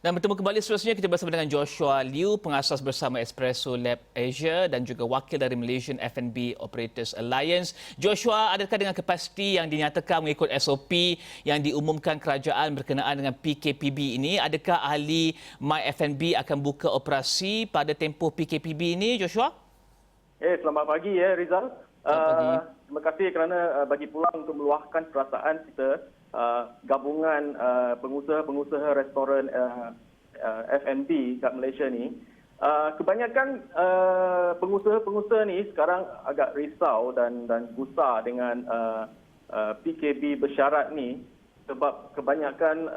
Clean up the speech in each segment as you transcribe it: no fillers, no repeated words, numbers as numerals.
Dan bertemu kembali seterusnya kita bersama dengan Joshua Liu, pengasas bersama Espresso Lab Asia dan juga wakil dari Malaysian F&B Operators Alliance. Joshua, adakah dengan kapasiti yang dinyatakan mengikut SOP yang diumumkan kerajaan berkenaan dengan PKPB ini, adakah ahli My F&B akan buka operasi pada tempoh PKPB ini, Joshua? Selamat pagi Rizal. Selamat pagi. Terima kasih kerana bagi peluang untuk meluahkan perasaan kita, gabungan pengusaha-pengusaha restoran F&B kat Malaysia ni. Kebanyakan pengusaha-pengusaha ni sekarang agak risau dan gusar dengan PKB bersyarat ni sebab kebanyakan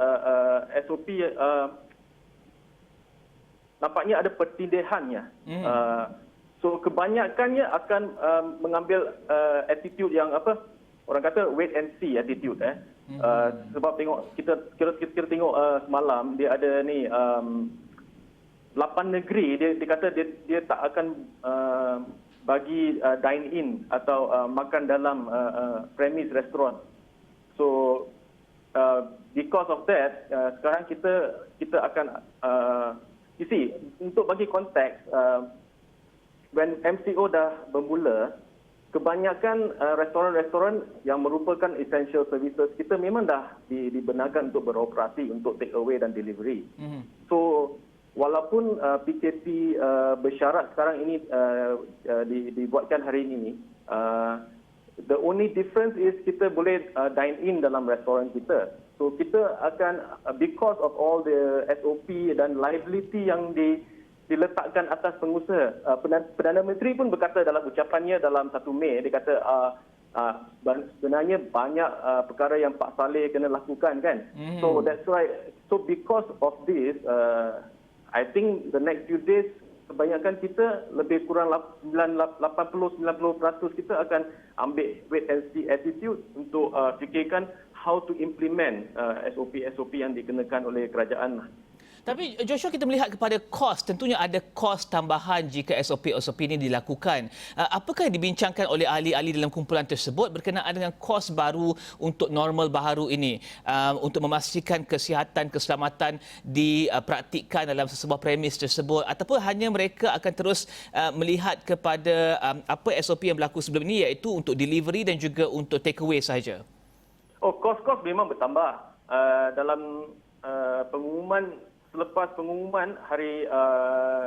SOP nampaknya ada pertindihannya. So kebanyakannya akan mengambil attitude yang orang kata wait and see attitude sebab tengok kita tengok semalam dia ada ni 8 negeri dia kata dia tak akan bagi dine in atau makan dalam premise restoran. So because of that sekarang kita akan you see, untuk bagi konteks when MCO dah bermula, kebanyakan restoran-restoran yang merupakan essential services kita memang dah dibenarkan untuk beroperasi untuk take away dan delivery. So walaupun PKP bersyarat sekarang ini dibuatkan hari ini, the only difference is kita boleh dine in dalam restoran kita. So kita akan because of all the SOP dan liability yang diletakkan atas pengusaha. Perdana Menteri pun berkata dalam ucapannya dalam 1 Mei, dia kata sebenarnya banyak perkara yang Pak Saleh kena lakukan kan. So that's why, so because of this, I think the next few days kebanyakan kita lebih kurang 80-90% kita akan ambil wait and see attitude untuk fikirkan how to implement SOP yang dikenakan oleh kerajaan. Tapi Joshua, kita melihat kepada kos, tentunya ada kos tambahan jika SOP ini dilakukan. Apakah yang dibincangkan oleh ahli-ahli dalam kumpulan tersebut berkenaan dengan kos baru untuk normal baharu ini untuk memastikan kesihatan, keselamatan dipraktikkan dalam sesebuah premis tersebut, ataupun hanya mereka akan terus melihat kepada apa SOP yang berlaku sebelum ini, iaitu untuk delivery dan juga untuk take away sahaja? Kos-kos memang bertambah. Dalam pengumuman selepas pengumuman hari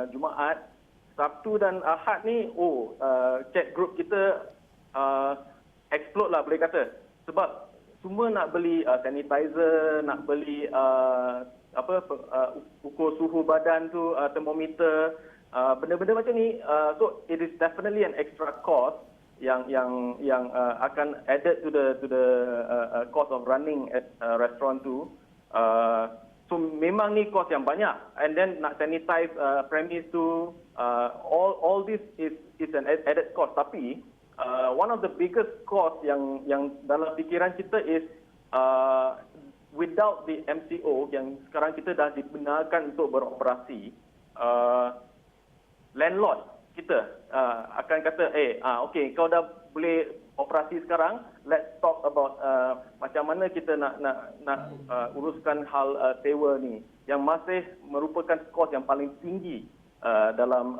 Jumaat, Sabtu dan Ahad ni, chat group kita explode lah boleh kata. Sebab semua nak beli sanitizer, nak beli ukur suhu badan tu, thermometer, benda-benda macam ni. So it is definitely an extra cost yang akan added to the cost of running at restaurant tu. So memang ni kos yang banyak, and then nak sanitize premise tu, all this is an added cost. Tapi one of the biggest cost yang dalam fikiran kita is without the MCO yang sekarang kita dah dibenarkan untuk beroperasi, landlord kita akan kata, okay, kau dah boleh operasi sekarang, let's talk about macam mana kita nak uruskan hal sewa ni yang masih merupakan kos yang paling tinggi dalam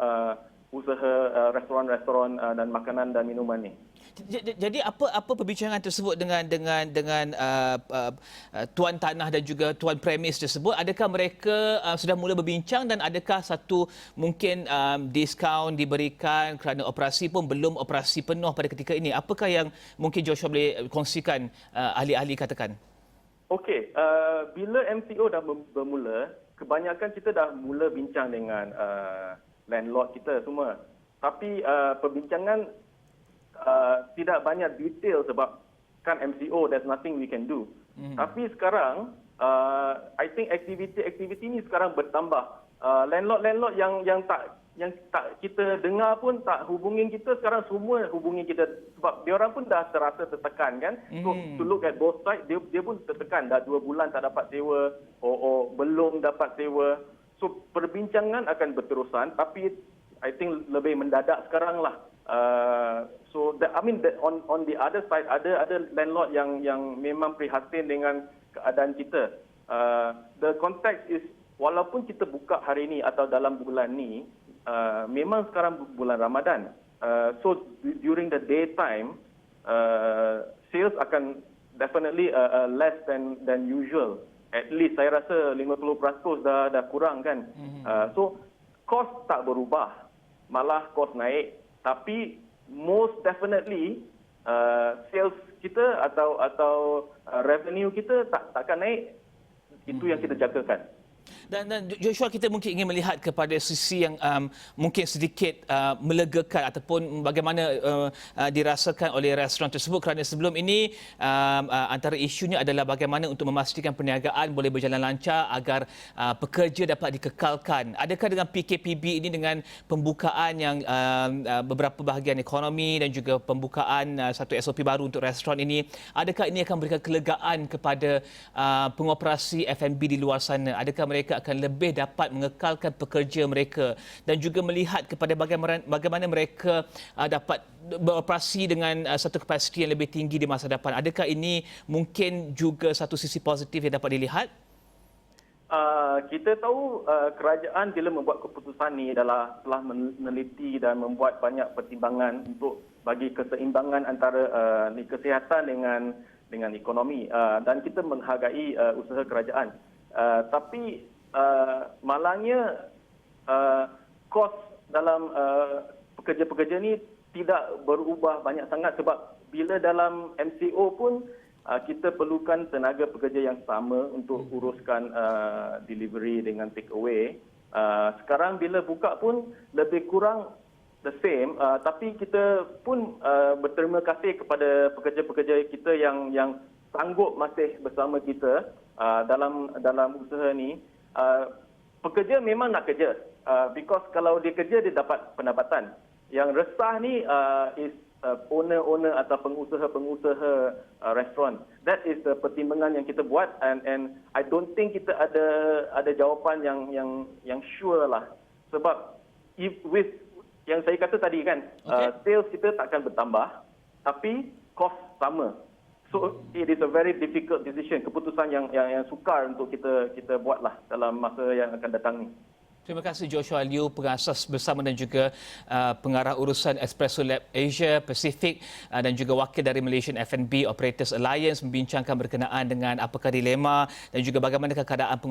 usaha restoran-restoran dan makanan dan minuman ni. Jadi apa perbincangan tersebut dengan tuan tanah dan juga tuan premis tersebut? Adakah mereka sudah mula berbincang dan adakah satu mungkin diskaun diberikan kerana operasi pun belum operasi penuh pada ketika ini? Apakah yang mungkin Joshua boleh kongsikan, ahli-ahli katakan? Okey, bila MCO dah bermula, kebanyakan kita dah mula bincang dengan landlord kita semua. Tapi perbincangan tidak banyak detail sebab kan MCO, there's nothing we can do. Tapi sekarang I think aktiviti ni sekarang bertambah. Landlord yang tak kita dengar pun tak hubungin kita, sekarang semua hubungin kita sebab dia orang pun dah terasa tertekan kan. So to look at both sides, dia pun tertekan, dah 2 bulan tak dapat sewa, belum dapat sewa. So perbincangan akan berterusan, tapi I think lebih mendadak sekarang lah. On the other side, ada landlord yang memang prihatin dengan keadaan kita. The context is walaupun kita buka hari ini atau dalam bulan ni, memang sekarang bulan Ramadan. So during the daytime, sales akan definitely less than usual. At least saya rasa 50% dah kurang kan. So cost tak berubah, malah cost naik. Tapi most definitely sales kita atau revenue kita takkan naik. Itu yang kita jagakan. Dan Joshua, kita mungkin ingin melihat kepada sisi yang mungkin sedikit melegakan ataupun bagaimana dirasakan oleh restoran tersebut, kerana sebelum ini antara isunya adalah bagaimana untuk memastikan perniagaan boleh berjalan lancar agar pekerja dapat dikekalkan. Adakah dengan PKPB ini, dengan pembukaan yang beberapa bahagian ekonomi dan juga pembukaan satu SOP baru untuk restoran ini, adakah ini akan memberikan kelegaan kepada pengoperasi F&B di luar sana? Adakah mereka akan lebih dapat mengekalkan pekerja mereka dan juga melihat kepada bagaimana mereka dapat beroperasi dengan satu kapasiti yang lebih tinggi di masa depan? Adakah ini mungkin juga satu sisi positif yang dapat dilihat? Kita tahu kerajaan bila membuat keputusan ni telah meneliti dan membuat banyak pertimbangan untuk bagi keseimbangan antara kesihatan dengan ekonomi, dan kita menghargai usaha kerajaan. Tapi malangnya kos dalam pekerja-pekerja ni tidak berubah banyak sangat, sebab bila dalam MCO pun kita perlukan tenaga pekerja yang sama untuk uruskan delivery dengan take away. Sekarang bila buka pun lebih kurang the same, tapi kita pun berterima kasih kepada pekerja-pekerja kita yang sanggup masih bersama kita dalam usaha ni. Pekerja memang nak kerja, because kalau dia kerja dia dapat pendapatan. Yang resah ni is owner atau pengusaha restoran. That is the pertimbangan yang kita buat, and I don't think kita ada jawapan yang sure lah. Sebab with yang saya kata tadi kan, sales kita takkan bertambah, tapi cost sama. So it is a very difficult decision, keputusan yang sukar untuk kita buatlah dalam masa yang akan datang ni. Terima kasih Joshua Liu, pengasas bersama dan juga pengarah urusan Espresso Lab Asia Pacific dan juga wakil dari Malaysian F&B Operators Alliance, membincangkan berkenaan dengan apakah dilema dan juga bagaimana keadaan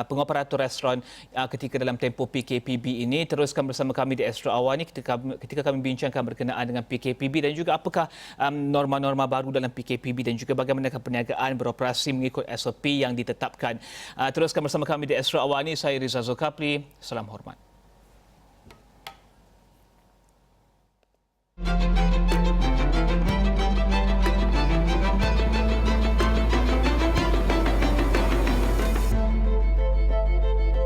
pengoperator restoran ketika dalam tempoh PKPB ini. Teruskan bersama kami di Astro Awal ini ketika kami bincangkan berkenaan dengan PKPB dan juga apakah norma-norma baru dalam PKPB dan juga bagaimana perniagaan beroperasi mengikut SOP yang ditetapkan. Teruskan bersama kami di Astro Awal ini. Saya Rizal Zulkapli. Salam hormat.